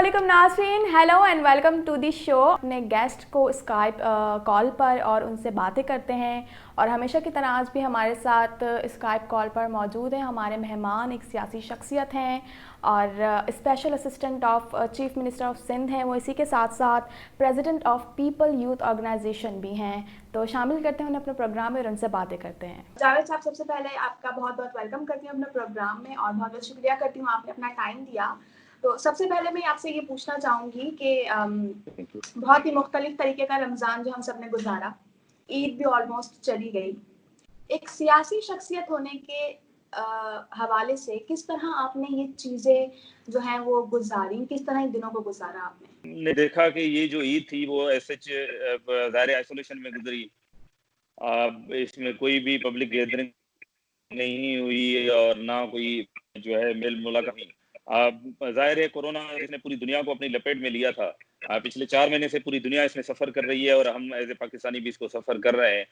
अस्सलामुअलैकुम नाज़रीन, hello and welcome to the show. अपने गेस्ट को स्काइप कॉल पर और उनसे बातें करते हैं और हमेशा की तरह आज भी हमारे साथ स्काइप कॉल पर मौजूद हैं हमारे मेहमान। एक सियासी शख्सियत हैं और special assistant of chief minister of Sindh हैं। वो इसी के साथ साथ president of people youth organisation भी हैं। तो शामिल करते हैं उन्हें अपने प्रोग्राम में और उनसे बातें करते हैं। जावेद साहब, सबसे पहले आपका बहुत बहुत वेलकम करती हूँ अपने प्रोग्राम में और बहुत बहुत शुक्रिया करती हूँ आपने अपना टाइम दिया। तो सबसे पहले मैं आपसे ये पूछना चाहूँगी कि बहुत ही मुख्तलिफ तरीके का रमज़ान जो हम सब ने गुजारा, ईद भी ऑलमोस्ट चली गई। एक सियासी शख्सियत होने के हवाले से किस तरह आपने ये चीज़ें जो हैं वो गुजारी, किस तरह इन दिनों को गुजारा आपने? ने देखा कि ये जो ईद थी वो एसएच ज़ाहिर आइसोलेशन में गुजरी। इसमें कोई भी पब्लिक गैदरिंग नहीं हुई और ना कोई जो है मेल मुलाकात हुई। ज़ाहिर है कोरोना इसने पूरी दुनिया को अपनी लपेट में लिया था। पिछले 4 महीने से पूरी दुनिया इसमें सफ़र कर रही है और हम एज़ ए पाकिस्तानी भी इसको सफ़र कर रहे हैं।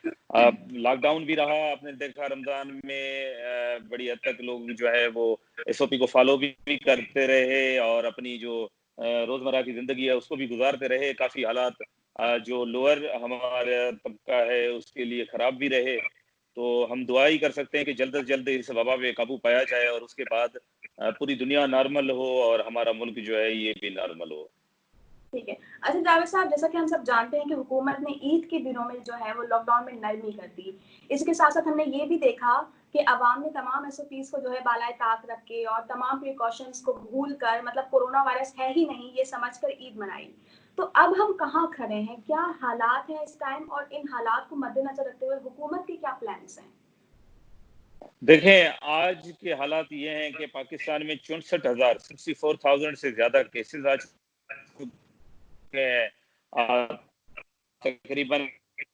लॉकडाउन भी रहा, आपने देखा रमज़ान में बड़ी हद तक लोग जो है वो एसओपी को फॉलो भी करते रहे और अपनी जो रोज़मर्रा की ज़िंदगी है उसको भी गुजारते रहे। काफ़ी हालात जो लोअर हमारा तबका है उसके लिए ख़राब भी रहे। तो हम दुआ ही कर सकते हैं कि जल्द से जल्द इस वबा पे काबू पाया जाए और उसके बाद पूरी दुनिया नॉर्मल हो और हमारा मुल्क जो है ये भी नॉर्मल हो। ठीक है। अच्छा जावेद साहब, जैसा कि हम सब जानते हैं कि हुकूमत ने ईद के दिनों में जो है वो लॉकडाउन में नरमी कर दी। इसके साथ-साथ हमने ये भी देखा कि अवाम ने तमाम एसओपीज़ को जो है बालाए ताक रख के और तमाम प्रिकॉशंस को भूल कर, मतलब कोरोना वायरस है ही नहीं ये समझकर ईद मनाई। तो अब हम कहाँ खड़े हैं? क्या हालात हैं इस टाइम और इन हालात को मद्देनज़र रखते हुए हुकूमत के क्या प्लान्स हैं? देखें, आज के हालात ये हैं कि पाकिस्तान में 64,000 से ज़्यादा केसेज़ आ चुके हैं। तकरीबन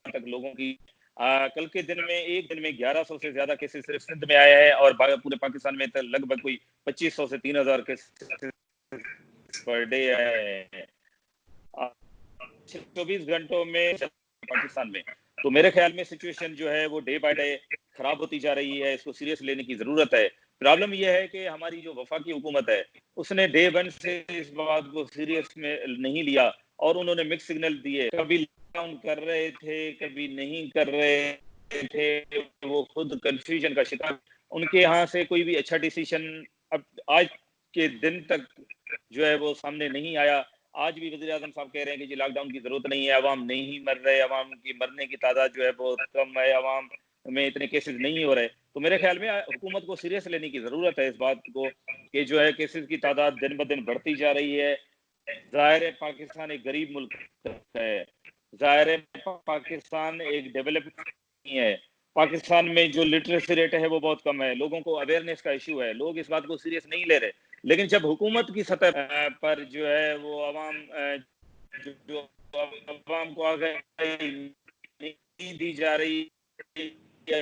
तक लोगों की कल के दिन में एक दिन में 1100 से ज़्यादा केसेज़ सिर्फ सिंध में आए हैं और पूरे पाकिस्तान में तो लगभग कोई 2500 से 3000 केसेज़ पर डे आए हैं। 24 घंटों में पाकिस्तान में। तो मेरे ख्याल में सिचुएशन जो है वो डे बाय डे खराब होती जा रही है। इसको सीरियस लेने की ज़रूरत है। प्रॉब्लम ये है कि हमारी जो वफाकी हुकूमत है, उसने डे वन से इस बात को सीरियस में नहीं लिया और उन्होंने मिक्स सिग्नल दिए। कभी लॉकडाउन कर रहे थे, कभी नहीं कर रहे थे। वो खुद कन्फ्यूजन का शिकार। उनके यहाँ से कोई भी अच्छा डिसीजन अब आज के दिन तक जो है वो सामने नहीं आया। आज भी वज़ीर-ए-आज़म साहब कह रहे हैं कि जी लॉकडाउन की ज़रूरत नहीं है, अवाम नहीं मर रहे, अवाम की मरने की तादाद जो है बहुत कम है, अवाम में इतने केसेज़ नहीं हो रहे। तो मेरे ख़्याल में हुकूमत को सीरियस लेने की ज़रूरत है इस बात को कि जो है केसेज़ की तादाद दिन-ब-दिन बढ़ती जा रही है। ज़ाहिर है पाकिस्तान एक गरीब मुल्क है। ज़ाहिर है पाकिस्तान एक डेवलप्ड नहीं है। पाकिस्तान में जो लिटरेसी रेट है वो बहुत कम है। लोगों को अवेयरनेस का इश्यू है। लोग इस बात को सीरियस नहीं ले रहे। लेकिन जब हुकूमत की सतह पर जो है वो जो अवाम को आगाही नहीं दी जा रही है,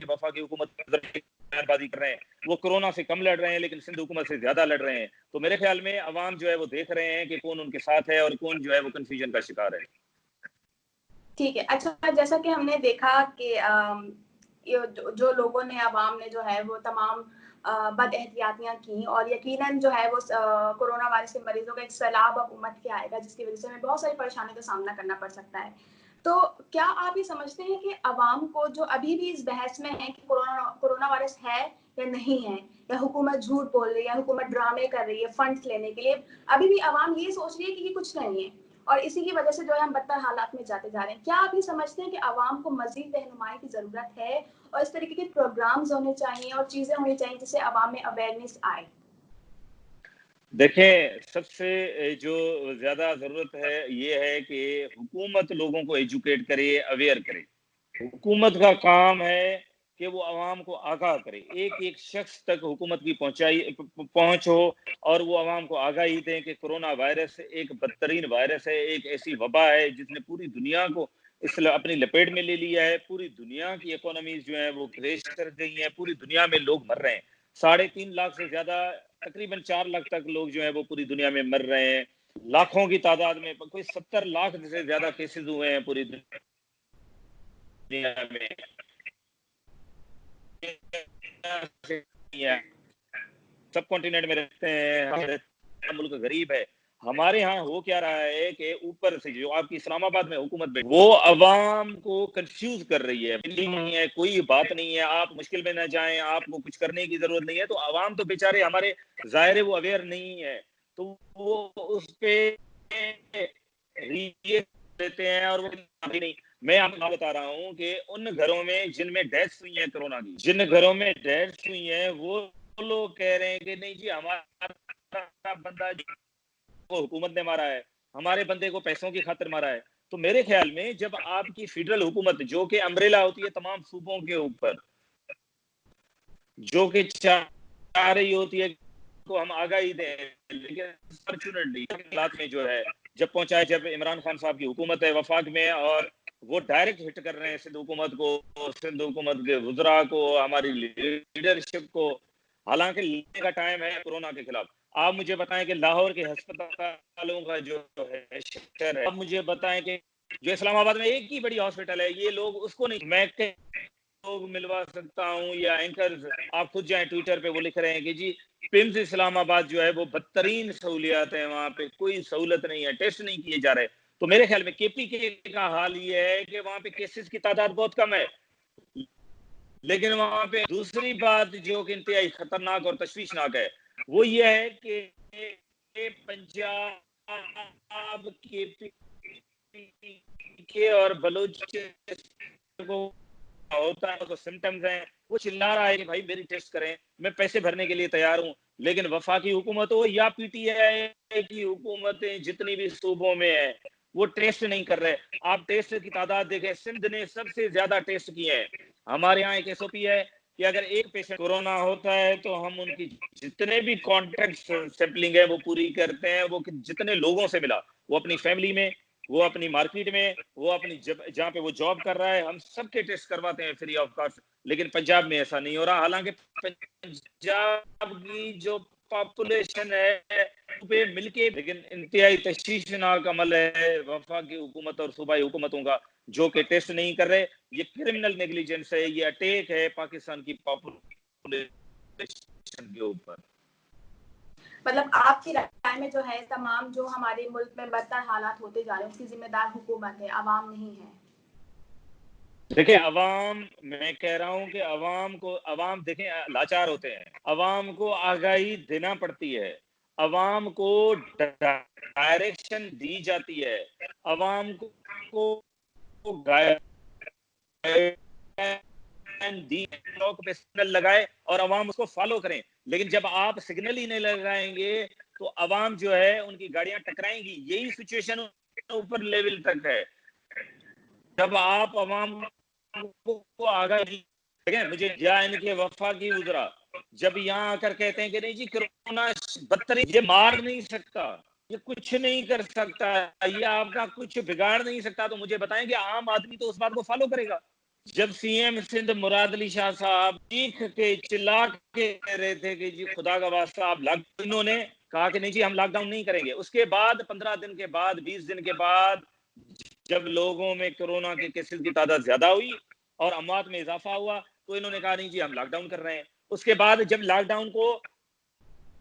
वफाकी हुकूमत बयानबाजी कर रहे हैं, वो कोरोना से कम लड़ रहे हैं लेकिन सिंध हुकूमत से ज्यादा लड़ रहे हैं। तो मेरे ख्याल में अवाम जो है वो देख रहे हैं कि कौन उनके साथ है और कौन जो है वो कंफ्यूजन का शिकार है। ठीक है। अच्छा, जैसा कि हमने देखा कि ये जो लोगों ने, अवाम ने जो है वो तमाम बदएहतियातियाँ की और यकीनन जो है वो कोरोना वायरस के मरीजों का एक सैलाब अब उमड़ के आएगा जिसकी वजह से हमें बहुत सारी परेशानियों का सामना करना पड़ सकता है। तो क्या आप ये समझते हैं कि अवाम को जो अभी भी इस बहस में है कि कोरोना कोरोना वायरस है या नहीं है, या हुकूमत झूठ बोल रही है, हुकूमत ड्रामे कर रही है फंड्स लेने के लिए, अभी भी अवाम ये सोच रही है कि ये कुछ नहीं है और इसी की वजह से जो है हम बदतर हालात में जाते जा रहे हैं? क्या आप ये समझते हैं कि आवाम को मज़ीद रहनुमाई की ज़रूरत है और इस तरीके के प्रोग्राम्स होने चाहिए और चीज़ें होनी चाहिए जिससे आवाम में अवेयरनेस आए? देखें, सबसे जो ज़्यादा ज़रूरत है, ये है कि हुकूमत लोगों को एजुकेट करे, अवेयर करे। हुकूमत का काम है कि वो अवाम को आगाह करे। एक-एक शख्स तक हुकूमत की पहुँच हो और वो अवाम को आगाही दें कि कोरोना वायरस एक बदतरीन वायरस है, एक ऐसी वबा है जिसने पूरी दुनिया को अपनी लपेट में ले लिया है। पूरी दुनिया की इकोनॉमीज़ जो हैं वो क्रैश कर गई हैं, पूरी दुनिया में लोग मर रहे हैं। 3.5 लाख से ज़्यादा, तकरीबन 4 लाख तक लोग जो हैं वो पूरी दुनिया में मर रहे हैं। लाखों की तादाद में कोई 70 लाख से ज़्यादा केसेज़ हुए हैं पूरी दुनिया में। सब कॉन्टिनेंट में रहते हैं, मुल्क गरीब है। ہمارے ہاں ہو کیا رہا ہے کہ اوپر سے جو آپ کی اسلام آباد میں حکومت بیٹھی وہ عوام کو کنفیوز کر رہی ہے، نہیں ہے کوئی بات نہیں ہے، آپ مشکل میں نہ جائیں، آپ کو کچھ کرنے کی ضرورت نہیں ہے. تو عوام تو بیچارے ہمارے ظاہر ہے وہ اویئر نہیں ہے، تو وہ اس پہ دیتے ہیں اور وہ نہیں. میں آپ کو بتا رہا ہوں کہ ان گھروں میں جن میں ڈیتھس ہوئی ہیں کورونا کی، جن گھروں میں ڈیتھس ہوئی ہیں وہ لوگ کہہ رہے ہیں کہ نہیں جی ہمارا بندہ وہ حکومت نے مارا ہے، ہمارے بندے کو پیسوں کی خاطر مارا ہے. تو میرے خیال میں جب آپ کی فیڈرل حکومت جو کہ امبریلا ہوتی ہے تمام صوبوں کے اوپر، جو کہ چاہ رہی ہوتی ہے کو ہم آگاہی دیں، لیکن انفارچونیٹلی حالات میں جو ہے جب پہنچا ہے، جب عمران خان صاحب کی حکومت ہے وفاق میں اور وہ ڈائریکٹ ہٹ کر رہے ہیں سندھ حکومت کو، سندھ حکومت کے وزراء کو، ہماری لیڈرشپ کو. حالانکہ لڑنے کا ٹائم ہے کورونا کے خلاف. آپ مجھے بتائیں کہ لاہور کے ہسپتالوں کا جو ہے شہر ہے، آپ مجھے بتائیں کہ جو اسلام آباد میں ایک ہی بڑی ہاسپٹل ہے، یہ لوگ اس کو نہیں، میں لوگ ملوا سکتا ہوں یا اینکرز آپ خود جائیں ٹویٹر پہ وہ لکھ رہے ہیں کہ جی پمز اسلام آباد جو ہے وہ بدترین سہولیات ہیں، وہاں پہ کوئی سہولت نہیں ہے، ٹیسٹ نہیں کیے جا رہے. تو میرے خیال میں کے پی کے کا حال یہ ہے کہ وہاں پہ کیسز کی تعداد بہت کم ہے، لیکن وہاں پہ دوسری بات جو کہ انتہائی خطرناک اور تشویشناک ہے وہ یہ ہے کہ پنجاب کے اور بلوچستان کو ہوتا ہے تو سمٹمز ہیں، وہ چلا رہا ہے کہ بھائی میری ٹیسٹ کریں، میں پیسے بھرنے کے لیے تیار ہوں. لیکن وفاقی حکومت ہو یا پی ٹی آئی کی حکومتیں جتنی بھی صوبوں میں ہیں وہ ٹیسٹ نہیں کر رہے. آپ ٹیسٹ کی تعداد دیکھیں، سندھ نے سب سے زیادہ ٹیسٹ کیے ہیں. ہمارے یہاں ایک ایس او پی ہے کہ اگر ایک پیشنٹ کورونا ہوتا ہے تو ہم ان کی جتنے بھی کانٹیکٹ سیمپلنگ ہے وہ پوری کرتے ہیں. وہ جتنے لوگوں سے ملا، وہ اپنی فیملی میں، وہ اپنی مارکیٹ میں، وہ اپنی جہاں پہ وہ جاب کر رہا ہے، ہم سب کے ٹیسٹ کرواتے ہیں فری آف کاسٹ. لیکن پنجاب میں ایسا نہیں ہو رہا. حالانکہ پنجاب کی جو پاپولیشن ہے پہ مل کے، لیکن انتہائی تشویشناک عمل ہے وفاقی حکومت اور صوبائی حکومتوں کا جو کہ ٹیسٹ نہیں کر رہے. یہ کرمنل نیگلیجنس ہے، یہ اٹیک ہے پاکستان کی پاپولیشن کے اوپر. مطلب آپ کی رائے میں جو ہے تمام جو ہمارے ملک میں بدتر حالات ہوتے جا رہے ہیں اس کی ذمہ دار حکومت ہے، عوام نہیں ہے؟ دیکھیں عوام، میں کہہ رہا ہوں کہ عوام دیکھیں لاچار ہوتے ہیں، عوام کو آگاہی دینا پڑتی ہے، عوام کو ڈائریکشن دی جاتی ہے، عوام کو سگنل لگائے اور عوام اس کو فالو کریں. لیکن جب آپ سگنل ہی نہیں لگائیں گے تو عوام جو ہے ان کی گاڑیاں ٹکرائیں گی. یہی سچویشن اوپر لیول تک ہے. جب آپ عوام کو آگاہی دیکھیں، مجھے یا ان کے وفاقی وزراء جب یہاں آ کر کہتے ہیں کہ نہیں جی کرونا بدترین، یہ مار نہیں سکتا، یہ کچھ نہیں کر سکتا، یہ آپ کا کچھ بگاڑ نہیں سکتا، تو مجھے بتائیں کہ عام آدمی تو اس بات کو فالو کرے گا. جب سی ایم سندھ مراد علی شاہ صاحب چیخ کے چلا کے کہہ رہے تھے کہ جی خدا کا واسطہ آپ انہوں نے کہا کہ نہیں جی ہم لاک ڈاؤن نہیں کریں گے. اس کے بعد 15 دن کے بعد، 20 دن کے بعد جب لوگوں میں کورونا کے کیسز کی تعداد زیادہ ہوئی اور اموات میں اضافہ ہوا تو انہوں نے کہا نہیں جی ہم لاک ڈاؤن کر رہے ہیں. اس کے بعد جب لاک ڈاؤن کو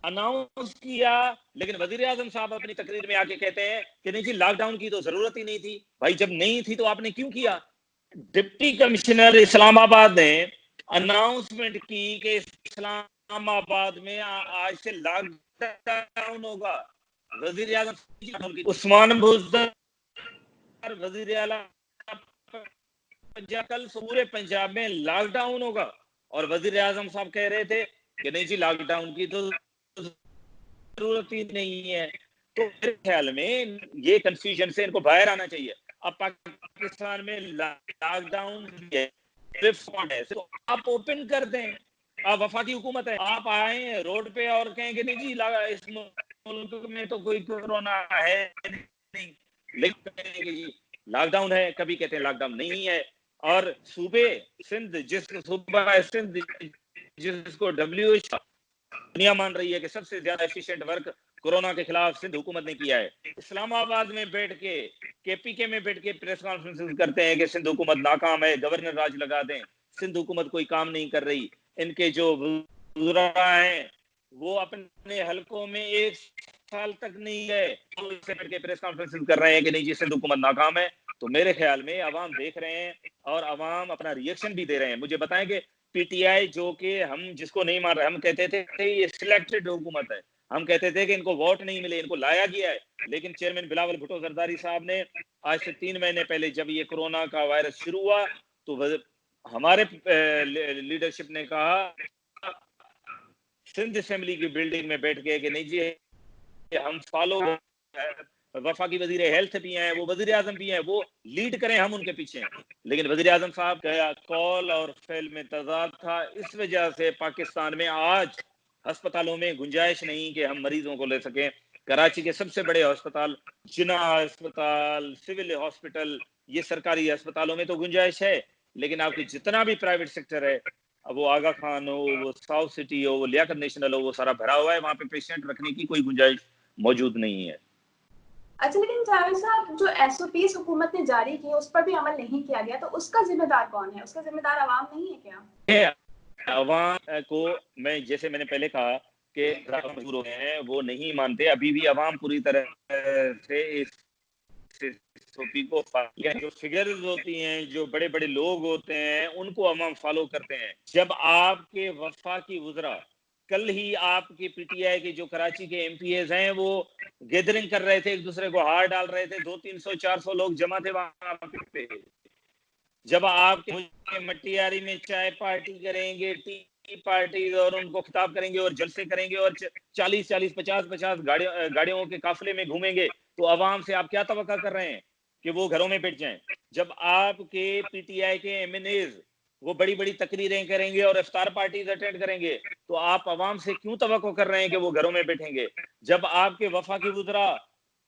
اناؤنس کیا، لیکن وزیر اعظم صاحب اپنی تقریر میں آ کے کہتے ہیں کہ نہیں جی لاک ڈاؤن کی تو ضرورت ہی نہیں تھی. بھائی جب نہیں تھی تو آپ نے کیوں کیا؟ ڈپٹی کمشنر اسلام آباد نے اناؤنسمنٹ کی کہ اسلام آباد میں آج سے لاک ڈاؤن ہوگا. وزیر اعظم عثمان بزدار وزیر اعلیٰ کل پورے پنجاب میں لاک ڈاؤن ہوگا اور وزیر اعظم صاحب کہہ رہے تھے کہ نہیں جی لاک ڈاؤن کی تو ضرورت ہی نہیں ہے. تو میرے خیال میں یہ کنفیوژن سے ان کو باہر آنا چاہیے. اب پاکستان میں لاک ڈاؤن ہے، آپ اوپن کر دیں. آپ وفاقی حکومت ہے، آپ آئیں روڈ پہ اور کہیں کہ نہیں جی اس ملک میں تو کوئی کورونا ہے نہیں، لیکن کہیں کہ جی لاک ڈاؤن ہے، کبھی کہتے ہیں لاک ڈاؤن نہیں ہے. اور صوبے سندھ، جس صوبہ سندھ جس کو WHO دنیا مان رہی ہے کہ سب سے زیادہ ایفیشینٹ ورک کورونا کے خلاف سندھ حکومت نے کیا ہے، اسلام آباد میں بیٹھ کے پی کے میں بیٹھ کے پریس کانفرنس کرتے ہیں کہ سندھ حکومت ناکام ہے، گورنر راج لگا دیں، سندھ حکومت کوئی کام نہیں کر رہی. ان کے جو وزراء ہیں وہ اپنے حلقوں میں ایک साल तक नहीं गए, तो इससे बैठ के प्रेस कॉन्फ्रेंस कर रहे हैं कि नहीं जी सिंध हुकूमत नाकाम है। तो मेरे ख्याल में अवाम देख रहे हैं और अवाम अपना रिएक्शन भी दे रहे हैं। मुझे बताएं कि पीटीआई जो कि हम जिसको नहीं मान रहे, हम कहते थे ये सिलेक्टेड हुकूमत है, हम कहते थे कि इनको वोट नहीं मिले, इनको लाया गया है, लेकिन चेयरमैन बिलावल भुट्टो जरदारी साहब ने आज से 3 महीने पहले जब ये कोरोना का वायरस शुरू हुआ तो हमारे लीडरशिप ने कहा सिंध असेंबली की बिल्डिंग में बैठ के कि नहीं जी हम फॉलो, वफाकी वजीर हेल्थ भी हैं, वो वजीर आजम भी हैं, वो लीड करें, हम उनके पीछे हैं। लेकिन वजीर आजम साहब का कॉल और फेल में तजाद था। इस वजह से पाकिस्तान में आज अस्पतालों में गुंजाइश नहीं कि हम मरीजों को ले सकें। कराची के सबसे बड़े अस्पताल, जिन्ना अस्पताल, सिविल हॉस्पिटल, ये सरकारी अस्पतालों में तो गुंजाइश है, लेकिन आपकी जितना भी प्राइवेट सेक्टर है, अब वो आगा खान हो, वो साउथ सिटी हो, वो लियाकत नेशनल हो, वो सारा भरा हुआ है, वहां पे पेशेंट रखने की कोई गुंजाइश मौजूद नहीं है। अच्छा, लेकिन जावेद साहब जो एसओपीज हुकूमत ने जारी की उस पर भी अमल नहीं किया गया, तो उसका जिम्मेदार कौन है? उसका जिम्मेदार अवाम नहीं है क्या? अवाम को मैं जैसे मैंने पहले कहा कि मजबूर हो गए हैं, वो नहीं मानते, अभी भी अवाम पूरी तरह से इस एसओपी को, जो फिगर्स होती हैं, जो बड़े बड़े लोग होते हैं, उनको अवाम फॉलो करते हैं। जब आपके वफाकी वज़रा कल ही आपके पीटीआई के जो कराची के एमपीएस हैं वो गैदरिंग कर रहे थे, एक दूसरे को हार डाल रहे थे, 200-300-400 लोग जमा थे वहां पे। जब आपके मटियारी में चाय पार्टी करेंगे, टी पार्टी, और उनको खिताब करेंगे और जलसे करेंगे और 40-40, 50-50 गाड़ियों के काफिले में घूमेंगे, तो अवाम से आप क्या तवक्का कर रहे हैं कि वो घरों में बैठ जाएं? जब आपके पीटीआई के एमएनएज वो बड़ी बड़ी तकरीरें करेंगे और इफ्तार पार्टीज अटेंड करेंगे, तो आप अवाम से क्यों तवक्को कर रहे हैं कि वो घरों में बैठेंगे? जब आपके वफाकी वज़रा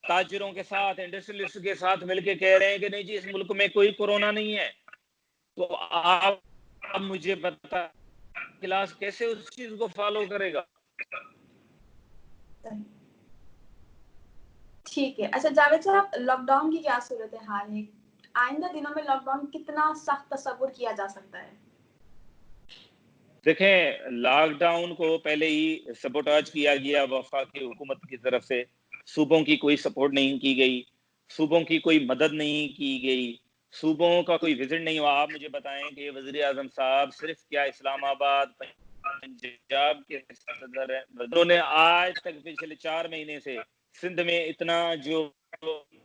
ताजिरों के साथ, इंडस्ट्रियलिस्ट के साथ मिलकर कह रहे हैं कि नहीं जी इस मुल्क में कोई कोरोना नहीं है, तो आप अब मुझे बता क्लास कैसे उस चीज को फॉलो करेगा? ठीक है। अच्छा जावेद साहब, लॉकडाउन की क्या सूरत हाल है? आइंदा दिनों में लॉकडाउन कितना सख्त तस्वुर किया जा सकता है? देखें, लॉकडाउन को पहले ही सबोटाज किया गया वफाकी हुकूमत की तरफ से, सूबों की कोई सपोर्ट नहीं की गई, सूबों की कोई मदद नहीं की गई, सूबों का कोई विजिट नहीं हुआ। आप मुझे बताएं कि वज़ीर आज़म साहब सिर्फ क्या इस्लामाबाद, पंजाब के सदर हैं, उन्होंने आज तक पिछले 4 महीने से सिंध में इतना जो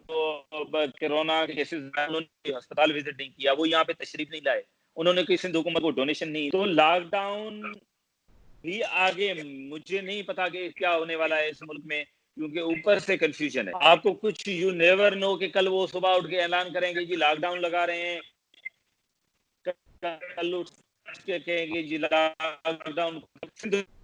कोरोना के केसेस, उन्होंने अस्पताल विजिट नहीं किया, वो यहाँ पे तशरीफ नहीं लाए, उन्होंने कोई सिंध हुकूमत को डोनेशन नहीं। तो लॉकडाउन भी आगे मुझे नहीं पता कि क्या होने वाला है इस मुल्क में, क्योंकि ऊपर से कंफ्यूजन है। आपको कुछ यू नेवर नो कि कल वो सुबह उठ के ऐलान करेंगे जी लॉकडाउन लगा रहे हैं, कल उठ के कहेंगे जी लॉकडाउन।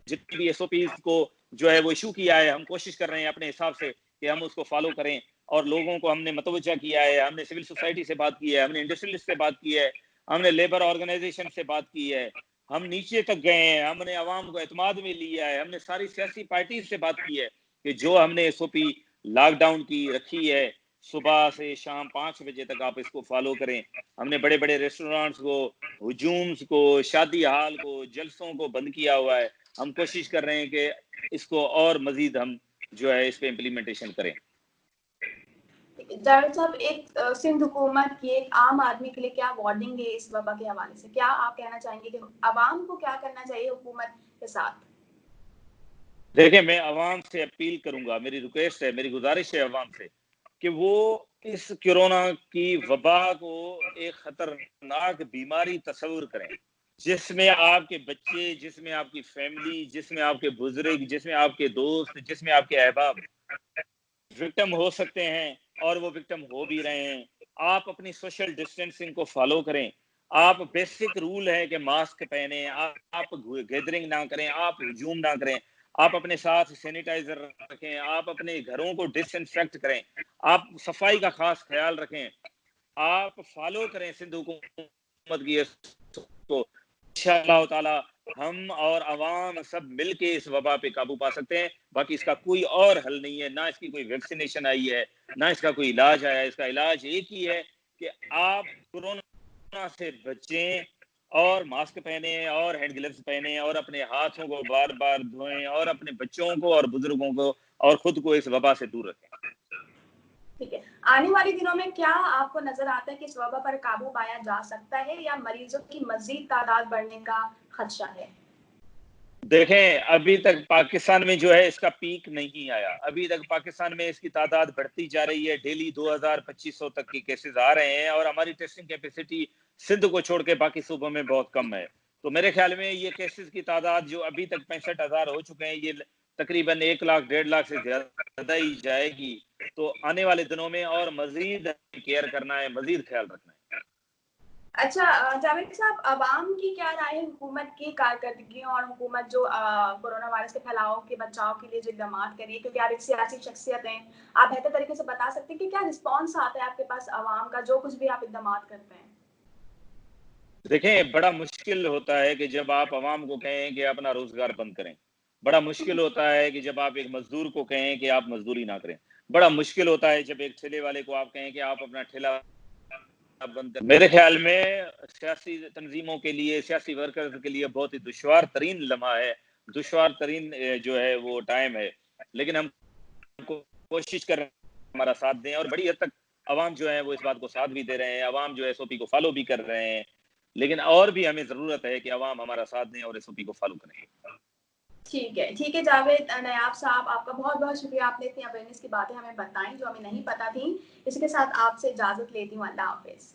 जितनी भी एसओपीज को जो है वो इशू किया है, हम कोशिश कर रहे हैं अपने हिसाब से कि हम उसको फॉलो करें, और लोगों को हमने मतवज्जा किया है, हमने सिविल सोसाइटी से बात की है, हमने इंडस्ट्रियलिस्ट से बात की है, हमने लेबर ऑर्गेनाइजेशन से बात की है, हम नीचे तक गए हैं, हमने आवाम को एतमाद में लिया है, हमने सारी सियासी पार्टी से बात की है कि जो हमने एसओपी लॉकडाउन की रखी है सुबह से शाम 5 बजे तक आप इसको फॉलो करें। हमने बड़े बड़े रेस्टोरेंट्स को, हुजूम्स को, शादी हाल को, जलसों को बंद किया हुआ है। हम कोशिश कर रहे हैं कि इसको और मजीद हम जो है इस पे इम्प्लीमेंटेशन करें। जावेद साहब, एक सिंध हुकूमत की एक आम आदमी के लिए क्या वार्निंग है इस वबा के हवाले से? क्या आप कहना चाहेंगे कि अवाम को क्या करना चाहिए हुकूमत के साथ? देखिए, मैं अवाम से अपील करूंगा, मेरी रिक्वेस्ट है, मेरी गुजारिश है अवाम से कि वो इस कोरोना की वबा को एक खतरनाक बीमारी तस्वुर करें, जिसमें आपके बच्चे, जिसमें आपकी फैमिली, जिसमें आपके बुजुर्ग, जिसमें आपके दोस्त, जिसमें आपके अहबाब विक्टिम हो सकते हैं, और वो विक्टिम हो भी रहे हैं। आप अपनी सोशल डिस्टेंसिंग को फॉलो करें। आप बेसिक रूल है कि मास्क पहने, आप गैदरिंग ना करें, आप हुजूम ना करें, आप अपने साथ सैनिटाइजर रखें, आप अपने घरों को डिसइंफेक्ट करें, आप सफाई का खास ख्याल रखें, आप फॉलो करें सिंध हुकूमत की को। इंशाअल्लाह ताला हम और अवाम सब मिलके इस वबा पे काबू पा सकते हैं। बाकी इसका कोई और हल नहीं है, ना इसकी कोई वैक्सीनेशन आई है, ना इसका कोई इलाज आया है। इसका इलाज एक ही है कि आप कोरोना से बचें, और मास्क पहने, और हैंड ग्लव्स पहने, और अपने हाथों को बार बार धोएं, और अपने बच्चों को और बुजुर्गों को اور خود کو اس وبا سے دور رکھیں. ٹھیک ہے. آنے والے دنوں میں کیا آپ کو نظر آتا ہے کہ اس وبا پر قابو پایا جا سکتا ہے یا مریضوں کی مزید تعداد بڑھنے کا خدشہ ہے؟ دیکھیں ابھی تک پاکستان میں جو ہے اس کا پیک نہیں آیا. ابھی تک پاکستان میں اس کی تعداد بڑھتی جا رہی ہے. ڈیلی 2000-2500 تک کی کیسز آ رہے ہیں اور ہماری ٹیسٹنگ کیپیسٹی سندھ کو چھوڑ کے باقی صوبوں میں بہت کم ہے. تو میرے خیال میں یہ کیسز کی تعداد جو ابھی تک 65,000 ہو چکے ہیں یہ تقریباً 1 لاکھ 1.5 لاکھ سے زیادہ ہی جائے گی. تو آنے والے دنوں میں اور مزید کیئر کرنا ہے, مزید خیال رکھنا ہے. اچھا جاوید صاحب, عوام کی کیا رائے ہے حکومت کی کارکردگیوں اور حکومت جو کورونا وائرس کے پھیلاؤ کے بچاؤ کے لیے جو اقدامات کر رہی ہے, کیونکہ آپ ایک سیاسی شخصیت ہیں, آپ بہتر طریقے سے بتا سکتے ہیں کہ کیا رسپانس آتا ہے آپ کے پاس عوام کا جو کچھ بھی آپ اقدامات کرتے ہیں؟ دیکھیں بڑا مشکل ہوتا ہے کہ جب آپ عوام کو کہیں کہ اپنا روزگار بند کریں. بڑا مشکل ہوتا ہے کہ جب آپ ایک مزدور کو کہیں کہ آپ مزدوری نہ کریں. بڑا مشکل ہوتا ہے جب ایک ٹھیلے والے کو آپ کہیں کہ آپ اپنا ٹھیلا بند کریں. میرے خیال میں سیاسی تنظیموں کے لیے, سیاسی ورکرز کے لیے بہت ہی دشوار ترین لمحہ ہے, دشوار ترین جو ہے وہ ٹائم ہے. لیکن ہم کوشش کر رہے ہیں ہمارا ساتھ دیں, اور بڑی حد تک عوام جو ہے وہ اس بات کو ساتھ بھی دے رہے ہیں. عوام جو ہے SOP کو فالو بھی کر رہے ہیں, لیکن اور بھی ہمیں ضرورت ہے کہ عوام ہمارا ساتھ دیں اور SOP کو فالو کریں. ٹھیک ہے جاوید نیاب صاحب, آپ کا بہت بہت شکریہ, آپ نے اتنی اویئرنیس کی باتیں ہمیں بتائیں جو ہمیں نہیں پتہ تھیں. اسی کے ساتھ آپ سے اجازت لیتی ہوں. اللہ حافظ.